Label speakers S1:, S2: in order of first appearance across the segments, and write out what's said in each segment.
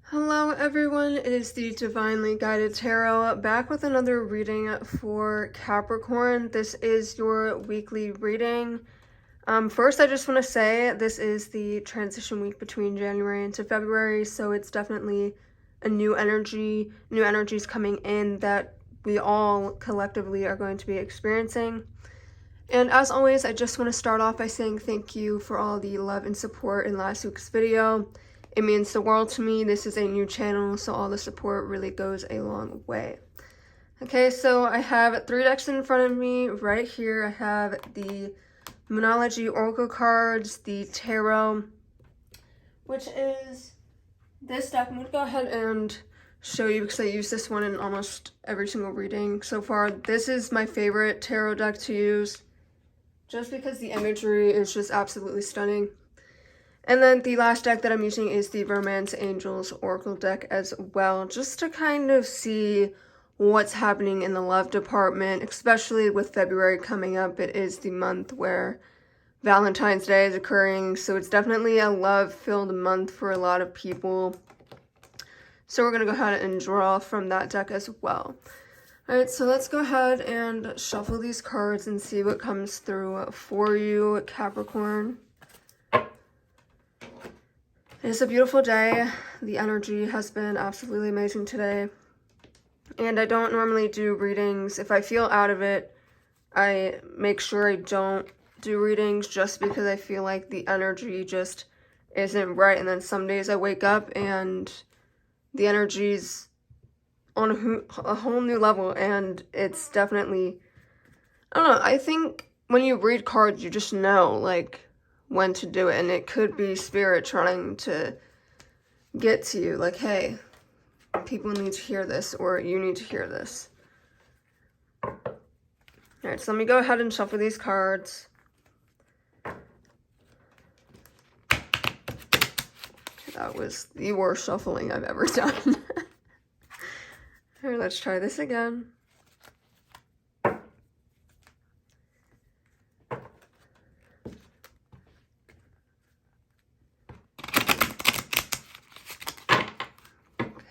S1: Hello everyone, it is the Divinely Guided Tarot, back with another reading for Capricorn. This is your weekly reading. First I just want to say this is the transition week between January into February, so it's definitely a new energies coming in that we all collectively are going to be experiencing. And as always, I just want to start off by saying thank you for all the love and support in last week's video. It means the world to me. This is a new channel, so all the support really goes a long way. Okay, so I have 3 decks in front of me. Right here, I have the Moonology Oracle cards, the Tarot, which is this deck. I'm going to go ahead and show you because I use this one in almost every single reading so far. This is my favorite tarot deck to use, just because the imagery is just absolutely stunning. And then the last deck that I'm using is the Romance Angels Oracle deck as well, just to kind of see what's happening in the love department, especially with February coming up. It is the month where Valentine's Day is occurring, so it's definitely a love-filled month for a lot of people. So we're going to go ahead and draw from that deck as well. Alright, so let's go ahead and shuffle these cards and see what comes through for you, Capricorn. It's a beautiful day. The energy has been absolutely amazing today. And I don't normally do readings. If I feel out of it, I make sure I don't do readings just because I feel like the energy just isn't right. And then some days I wake up and the energy's on a whole new level, and it's definitely, I don't know, I think when you read cards, you just know, like, when to do it, and it could be spirit trying to get to you, like, hey, people need to hear this, or you need to hear this. Alright, so let me go ahead and shuffle these cards. That was the worst shuffling I've ever done. Alright, let's try this again.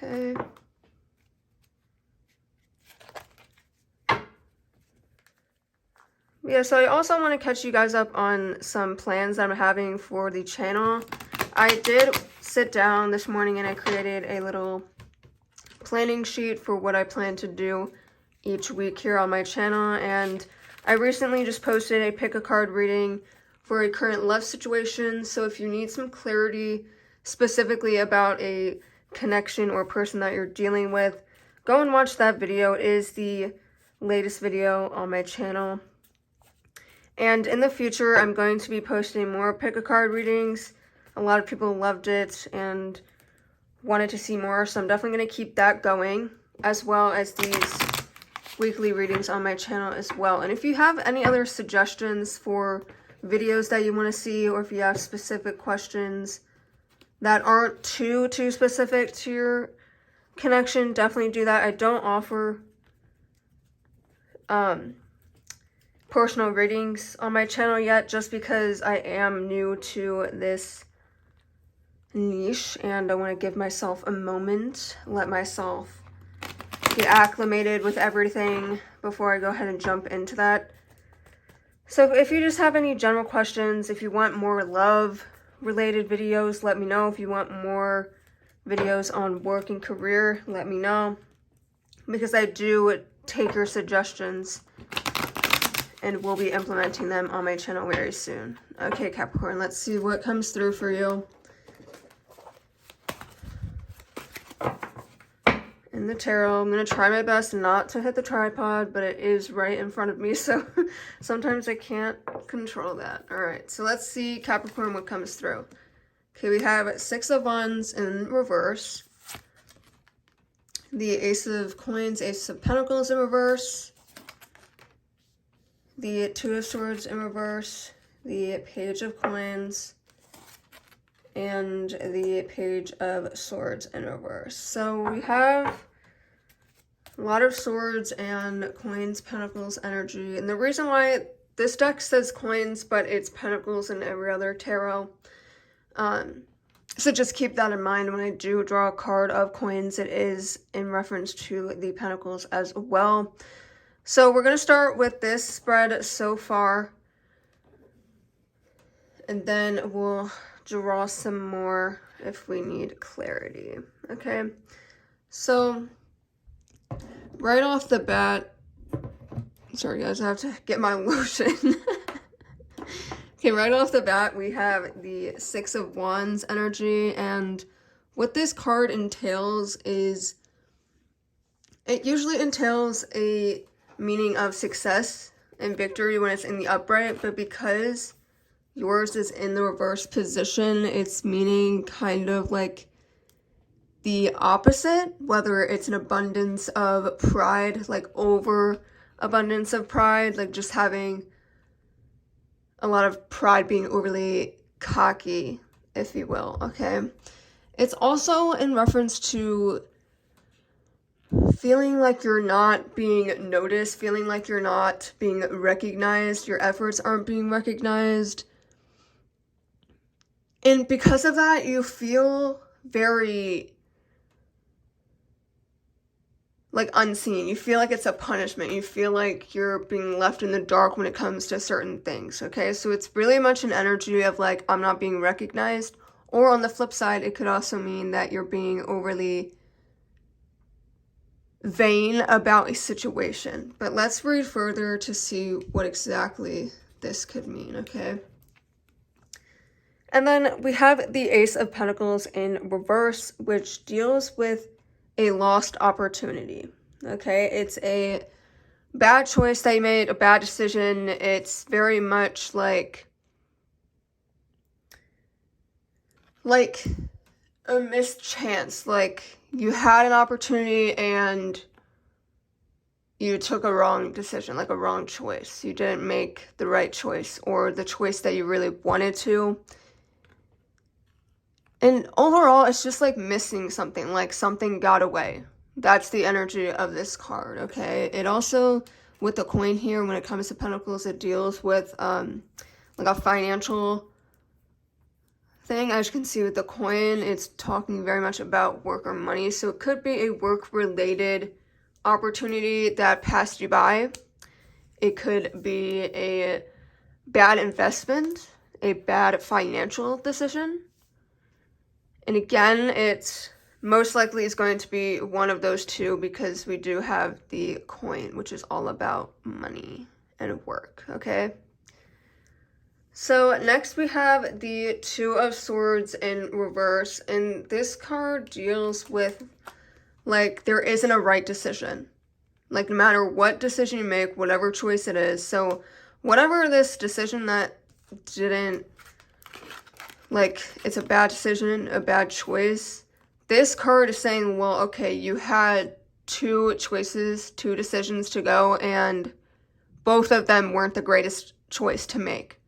S1: Okay. Yeah, so I also want to catch you guys up on some plans that I'm having for the channel. I did sit down this morning and I created a little planning sheet for what I plan to do each week here on my channel, and I recently just posted a pick a card reading for a current love situation. So if you need some clarity specifically about a connection or person that you're dealing with, go and watch that video. It is the latest video on my channel. And in the future, I'm going to be posting more pick a card readings. A lot of people loved it and wanted to see more, so I'm definitely going to keep that going, as well as these weekly readings on my channel as well. And if you have any other suggestions for videos that you want to see, or if you have specific questions that aren't too specific to your connection, definitely do that. I don't offer personal readings on my channel yet, just because I am new to this niche and I want to give myself a moment, let myself get acclimated with everything before I go ahead and jump into that. So if you just have any general questions, if you want more love related videos, let me know. If you want more videos on work and career, let me know, because I do take your suggestions and we'll be implementing them on my channel very soon. Okay, Capricorn, let's see what comes through for you. In the tarot, I'm going to try my best not to hit the tripod, but it is right in front of me, so sometimes I can't control that. Alright, so let's see, Capricorn, what comes through. Okay, we have 6 of Wands in reverse, the Ace of Coins, Ace of Pentacles in reverse, the 2 of Swords in reverse, the Page of Coins, and the Page of Swords in reverse. So we have a lot of swords and coins, pentacles, energy. And the reason why this deck says coins, but it's pentacles in every other tarot, So just keep that in mind when I do draw a card of coins. It is in reference to the pentacles as well. So we're going to start with this spread so far. And then we'll draw some more if we need clarity. Okay. So right off the bat, sorry guys, I have to get my lotion. Okay, right off the bat, we have the Six of Wands energy, and what this card entails is, it usually entails a meaning of success and victory when it's in the upright, but because yours is in the reverse position, it's meaning kind of like the opposite, whether it's an abundance of pride, like over abundance of pride, like just having a lot of pride, being overly cocky, if you will, okay? It's also in reference to feeling like you're not being noticed, feeling like you're not being recognized, your efforts aren't being recognized. And because of that, you feel very like unseen. You feel like it's a punishment. You feel like you're being left in the dark when it comes to certain things, okay? So it's really much an energy of like, I'm not being recognized. Or on the flip side, it could also mean that you're being overly vain about a situation. But let's read further to see what exactly this could mean, okay? And then we have the Ace of Pentacles in reverse, which deals with a lost opportunity, okay? It's a bad choice that you made, a bad decision. It's very much like a missed chance. Like you had an opportunity and you took a wrong decision, like a wrong choice. You didn't make the right choice or the choice that you really wanted to. And overall, it's just like missing something, like something got away. That's the energy of this card, okay? It also, with the coin here, when it comes to pentacles, it deals with like a financial thing. As you can see with the coin, it's talking very much about work or money. So it could be a work-related opportunity that passed you by. It could be a bad investment, a bad financial decision. And again, it's most likely is going to be one of those two because we do have the coin, which is all about money and work, okay? So next we have the Two of Swords in reverse, and this card deals with, like, there isn't a right decision. Like, no matter what decision you make, whatever choice it is. So whatever this decision that didn't, like, it's a bad decision, a bad choice. This card is saying, well, okay, you had two choices, two decisions to go, and both of them weren't the greatest choice to make.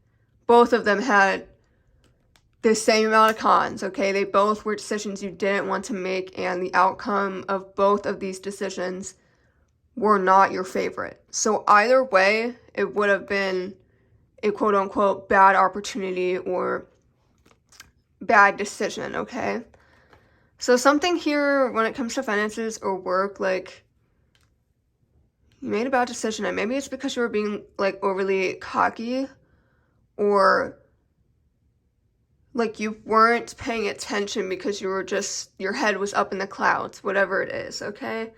S1: Both of them had the same amount of cons, okay? They both were decisions you didn't want to make, and the outcome of both of these decisions were not your favorite. So either way, it would have been a quote-unquote bad opportunity or bad decision, okay? So something here when it comes to finances or work, like, you made a bad decision, and maybe it's because you were being, like, overly cocky, or, like, you weren't paying attention because you were just, your head was up in the clouds, whatever it is, okay?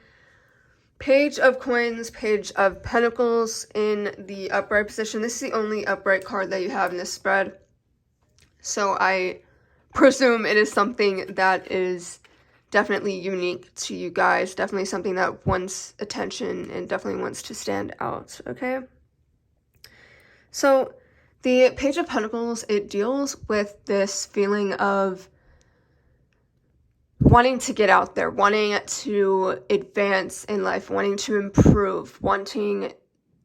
S1: Page of Coins, Page of Pentacles in the upright position. This is the only upright card that you have in this spread. So I presume it is something that is definitely unique to you guys. Definitely something that wants attention and definitely wants to stand out, okay? So the Page of Pentacles, it deals with this feeling of wanting to get out there, wanting to advance in life, wanting to improve, wanting,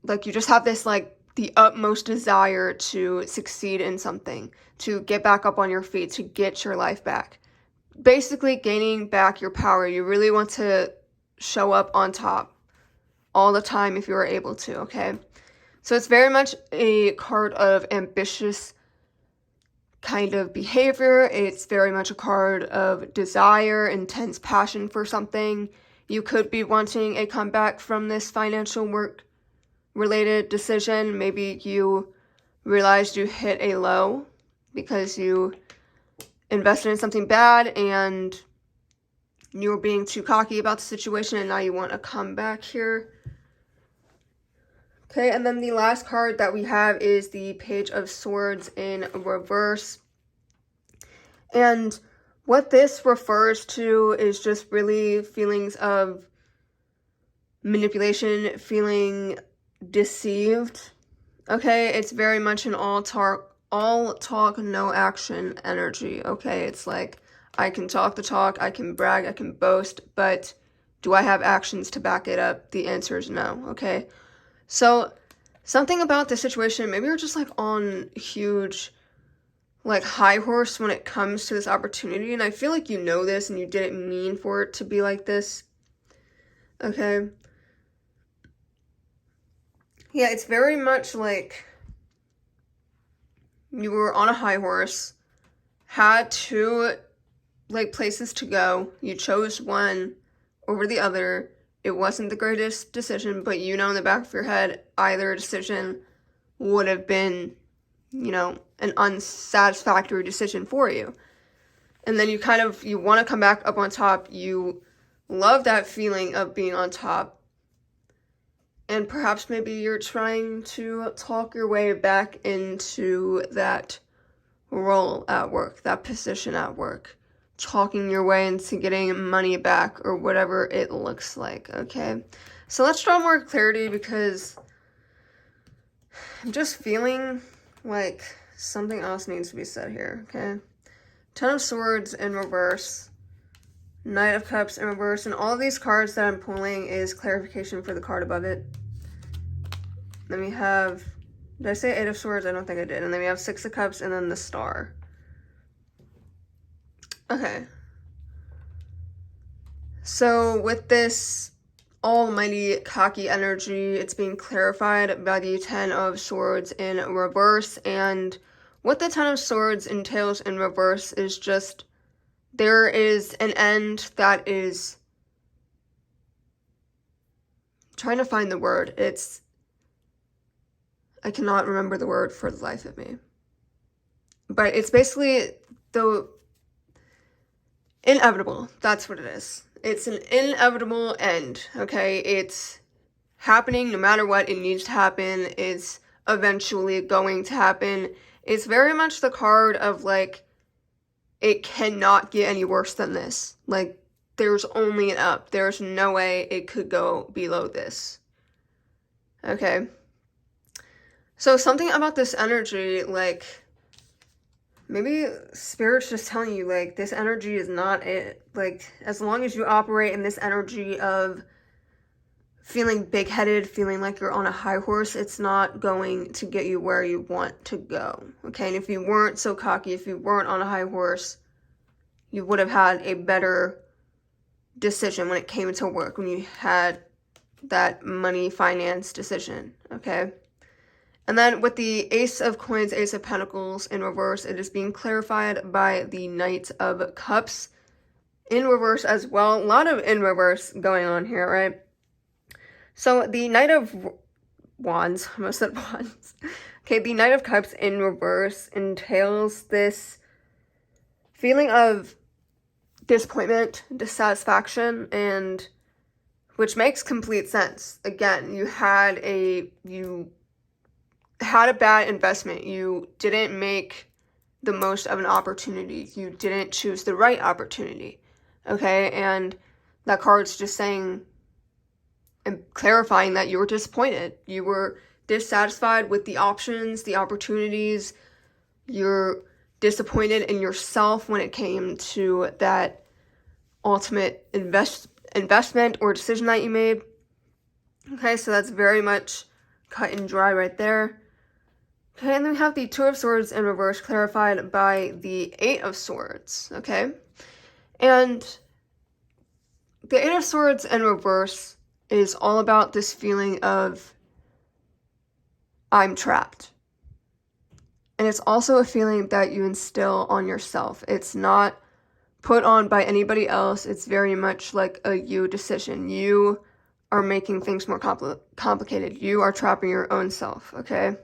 S1: like, you just have this, like, the utmost desire to succeed in something, to get back up on your feet, to get your life back. Basically, gaining back your power. You really want to show up on top all the time if you are able to, okay? So it's very much a card of ambitious kind of behavior. It's very much a card of desire, intense passion for something. You could be wanting a comeback from this financial work related decision. Maybe you realized you hit a low because you invested in something bad and you were being too cocky about the situation, and now you want a comeback here. Okay, and then the last card that we have is the Page of Swords in reverse. And what this refers to is just really feelings of manipulation, feeling deceived. Okay, it's very much an all talk, no action energy. Okay, it's like, I can talk the talk, I can brag, I can boast, but do I have actions to back it up? The answer is no. Okay, so something about the situation, maybe you're just like on huge like high horse when it comes to this opportunity, and I feel like you know this and you didn't mean for it to be like this. Okay, yeah, it's very much like you were on a high horse, had two like places to go, you chose one over the other. It wasn't the greatest decision, but you know in the back of your head either decision would have been, you know, an unsatisfactory decision for you. And then you want to come back up on top. You love that feeling of being on top. And perhaps maybe you're trying to talk your way back into that role at work, that position at work. Talking your way into getting money back or whatever it looks like, okay? So let's draw more clarity, because I'm just feeling like something else needs to be said here, okay? Ten of Swords in reverse, Knight of Cups in reverse, and all of these cards that I'm pulling is clarification for the card above it. Then we have, did I say Eight of Swords? I don't think I did. And then we have Six of Cups and then the Star. Okay. So with this almighty cocky energy, it's being clarified by the Ten of Swords in reverse. And what the Ten of Swords entails in reverse is just, there is an end that is, I'm trying to find the word. I cannot remember the word for the life of me. But it's basically the inevitable. That's what it is. It's an inevitable end, okay? It's happening no matter what. It needs to happen. It's eventually going to happen. It's very much the card of, like, it cannot get any worse than this. Like, there's only an up. There's no way it could go below this. Okay? So something about this energy, like, maybe Spirit's just telling you, like, this energy is not it. Like, as long as you operate in this energy of feeling big-headed, feeling like you're on a high horse, it's not going to get you where you want to go, okay? And if you weren't so cocky, if you weren't on a high horse, you would have had a better decision when it came to work, when you had that money finance decision, okay? And then with the Ace of Coins, Ace of Pentacles in reverse, it is being clarified by the Knight of Cups in reverse as well. A lot of in reverse going on here, right? So the Knight of Wands, I almost said Wands. Okay, the Knight of Cups in reverse entails this feeling of disappointment, dissatisfaction, and which makes complete sense. Again, you had a bad investment. You didn't make the most of an opportunity. You didn't choose the right opportunity. Okay, and that card's just saying and clarifying that you were disappointed. You were dissatisfied with the options, the opportunities. You're disappointed in yourself when it came to that ultimate investment or decision that you made. Okay, so that's very much cut and dry right there. Okay, and then we have the Two of Swords in reverse clarified by the Eight of Swords, okay? And the Eight of Swords in reverse is all about this feeling of, I'm trapped. And it's also a feeling that you instill on yourself. It's not put on by anybody else. It's very much like a you decision. You are making things more complicated. You are trapping your own self, okay?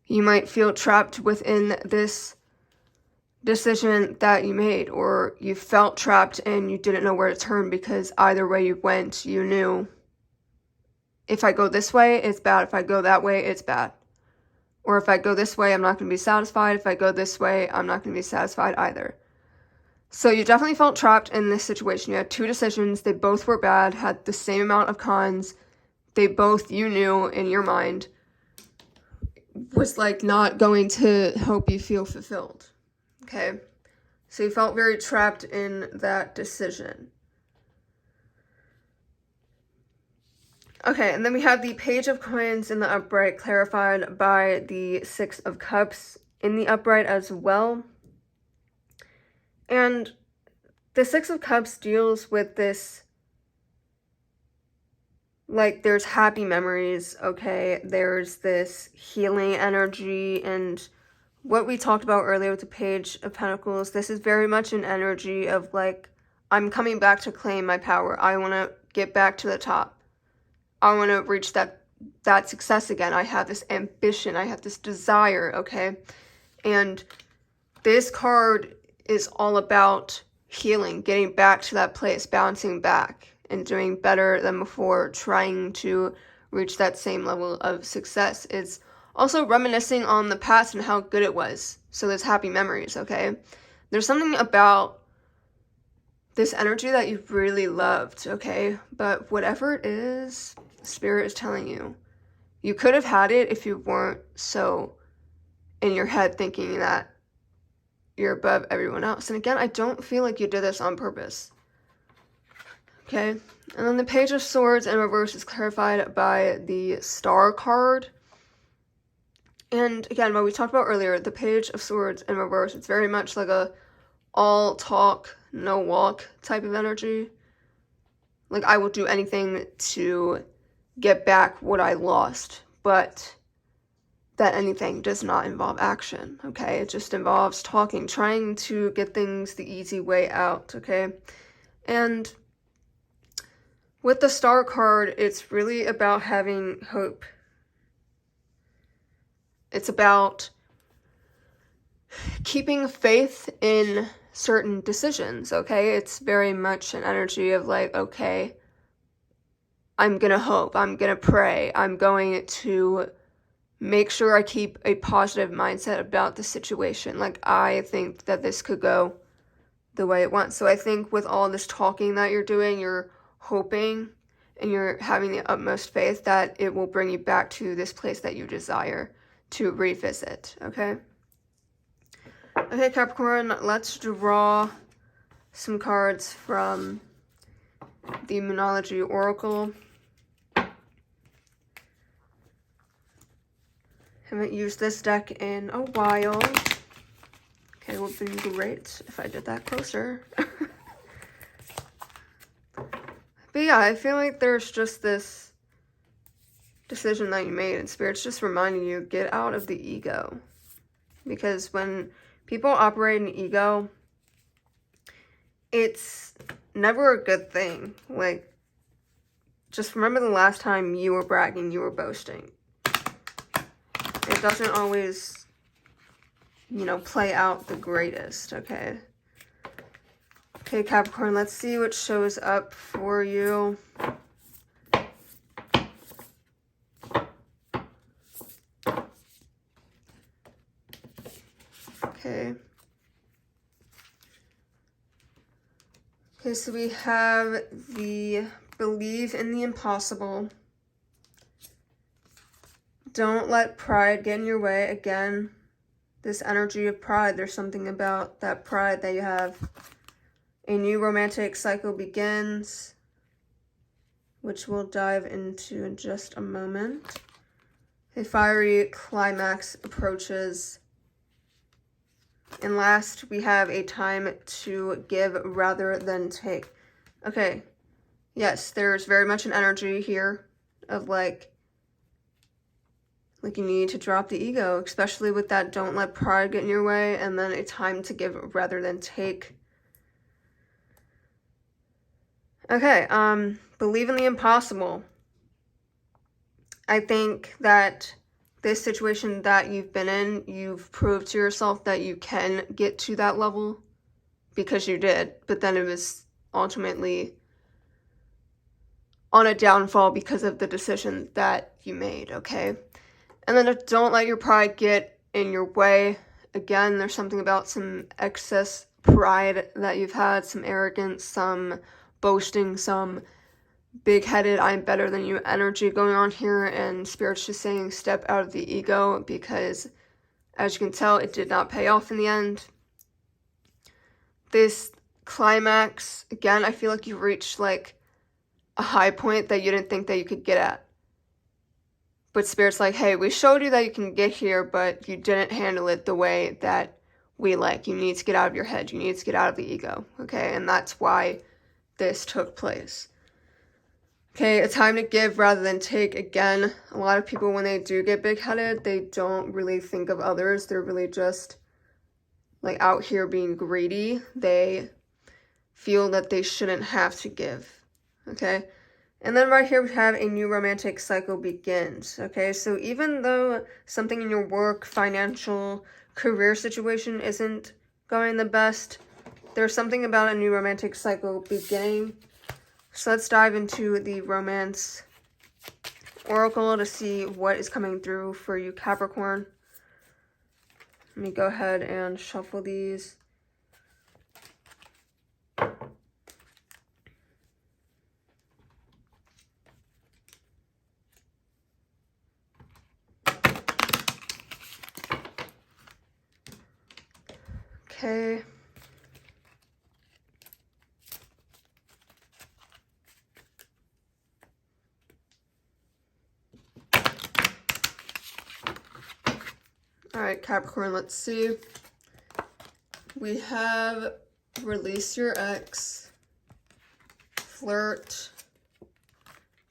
S1: You might feel trapped within this decision that you made, or you felt trapped and you didn't know where to turn because either way you went, you knew if I go this way, it's bad. If I go that way, it's bad. Or if I go this way, I'm not going to be satisfied. If I go this way, I'm not going to be satisfied either. So you definitely felt trapped in this situation. You had two decisions. They both were bad, had the same amount of cons. They both, you knew in your mind, was like not going to help you feel fulfilled. Okay? So you felt very trapped in that decision. Okay, and then we have the Page of Coins in the upright, clarified by the Six of Cups in the upright as well. And the Six of Cups deals with this, like, there's happy memories, okay? There's this healing energy, and what we talked about earlier with the Page of Pentacles, this is very much an energy of, like, I'm coming back to claim my power. I want to get back to the top. I want to reach that success again. I have this ambition. I have this desire, okay? And this card is all about healing, getting back to that place, bouncing back, and doing better than before, trying to reach that same level of success. It's also reminiscing on the past and how good it was. So there's happy memories, okay? There's something about this energy that you really loved, okay? But whatever it is, Spirit is telling you, you could have had it if you weren't so in your head thinking that you're above everyone else. And again, I don't feel like you did this on purpose. Okay? And then the Page of Swords in reverse is clarified by the Star card. And again, what we talked about earlier, the Page of Swords in reverse, it's very much like a all talk, no walk type of energy. Like, I will do anything to get back what I lost, but that anything does not involve action, okay? It just involves talking, trying to get things the easy way out, okay? And with the Star card, it's really about having hope. It's about keeping faith in certain decisions, okay? It's very much an energy of like, okay, I'm gonna hope, I'm gonna pray, I'm going to make sure I keep a positive mindset about the situation. Like, I think that this could go the way it wants. So I think with all this talking that you're doing, you're hoping and you're having the utmost faith that it will bring you back to this place that you desire to revisit, okay? Okay, Capricorn, let's draw some cards from the Moonology Oracle. Haven't used this deck in a while. Okay, it would be great if I did that closer. But yeah, I feel like there's just this decision that you made, and Spirit's just reminding you, get out of the ego. Because when people operate in ego, it's never a good thing. Like, just remember the last time you were bragging, you were boasting. It doesn't always, you know, play out the greatest, okay? Okay, Capricorn, let's see what shows up for you. Okay. Okay, so we have the believe in the impossible. Don't let pride get in your way. Again, this energy of pride, there's something about that pride that you have. A new romantic cycle begins, which we'll dive into in just a moment. A fiery climax approaches. And last, we have a time to give rather than take. Okay, yes, there's very much an energy here of like, Like, you need to drop the ego, especially with that don't let pride get in your way, and then a time to give rather than take. Okay, believe in the impossible. I think that this situation that you've been in, you've proved to yourself that you can get to that level because you did, but then it was ultimately on a downfall because of the decision that you made, okay? And then don't let your pride get in your way. Again, there's something about some excess pride that you've had, some arrogance, some boasting, some big-headed, I'm better than you energy going on here, and Spirit's just saying step out of the ego because, as you can tell, it did not pay off in the end. This climax, again, I feel like you reached like a high point that you didn't think that you could get at. But Spirit's like, hey, we showed you that you can get here, but you didn't handle it the way that we like. You need to get out of your head. You need to get out of the ego, okay? And that's why this took place. Okay, a time to give rather than take. Again, a lot of people, when they do get big-headed, they don't really think of others. They're really just, like, out here being greedy. They feel that they shouldn't have to give, okay? And then right here we have a new romantic cycle begins, okay? So even though something in your work, financial, career situation isn't going the best, there's something about a new romantic cycle beginning. So let's dive into the romance oracle to see what is coming through for you, Capricorn. Let me go ahead and shuffle these. Okay. All right, Capricorn, let's see. We have release your ex, flirt,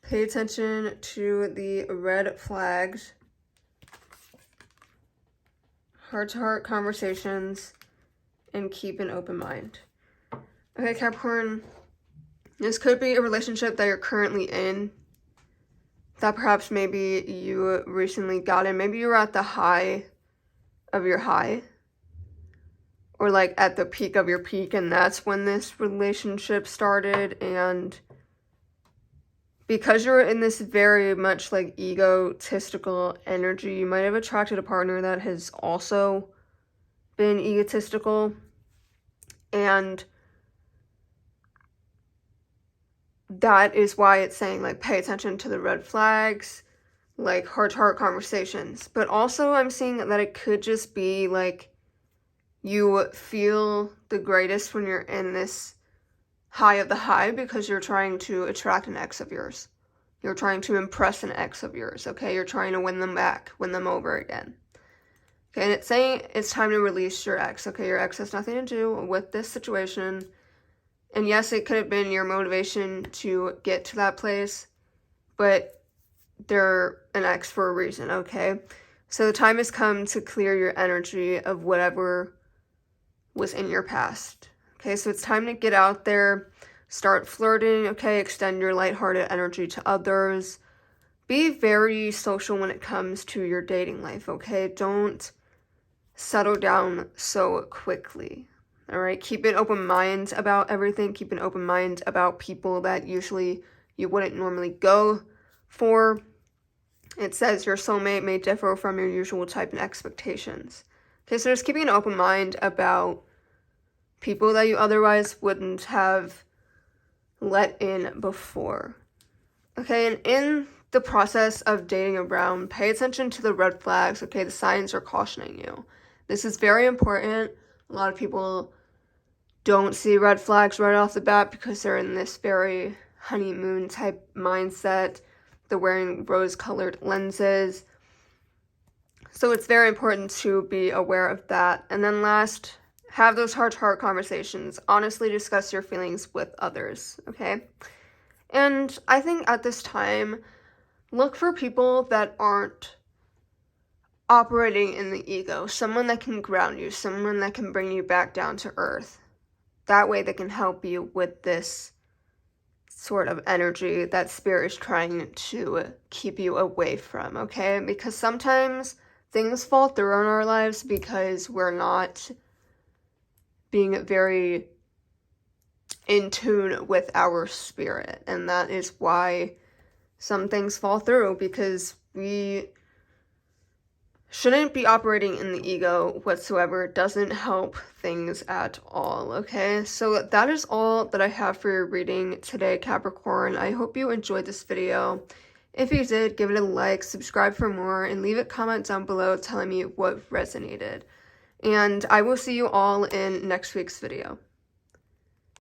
S1: pay attention to the red flags, heart-to-heart conversations, and keep an open mind. Okay, Capricorn, this could be a relationship that you're currently in, that perhaps maybe you recently got in. Maybe you were at the high of your high, or like at the peak of your peak, and that's when this relationship started. And because you're in this very much like egotistical energy, you might have attracted a partner that has also been egotistical, and that is why it's saying like pay attention to the red flags, like heart-to-heart conversations. But also I'm seeing that it could just be like you feel the greatest when you're in this high of the high because you're trying to attract an ex of yours. You're trying to impress an ex of yours, okay? You're trying to win them back, win them over again. Okay, and it's saying it's time to release your ex, okay? Your ex has nothing to do with this situation. And yes, it could have been your motivation to get to that place, but they're an ex for a reason, okay? So the time has come to clear your energy of whatever was in your past. Okay, so it's time to get out there, start flirting, okay? Extend your lighthearted energy to others. Be very social when it comes to your dating life, okay? Don't settle down so quickly. All right, keep an open mind about everything. Keep an open mind about people that usually you wouldn't normally go for. It says your soulmate may differ from your usual type and expectations. Okay, so just keeping an open mind about people that you otherwise wouldn't have let in before. Okay, and in the process of dating around, pay attention to the red flags, okay? The signs are cautioning you. This is very important. A lot of people don't see red flags right off the bat because they're in this very honeymoon type mindset. They're wearing rose-colored lenses. So it's very important to be aware of that. And then last, have those heart-to-heart conversations. Honestly discuss your feelings with others, okay? And I think at this time, look for people that aren't operating in the ego, someone that can ground you, someone that can bring you back down to earth. That way they can help you with this sort of energy that spirit is trying to keep you away from, okay? Because sometimes things fall through in our lives because we're not being very in tune with our spirit, and that is why some things fall through, because we shouldn't be operating in the ego whatsoever. It doesn't help things at all, okay? So that is all that I have for your reading today, Capricorn. I hope you enjoyed this video. If you did, give it a like, subscribe for more, and leave a comment down below telling me what resonated. And I will see you all in next week's video.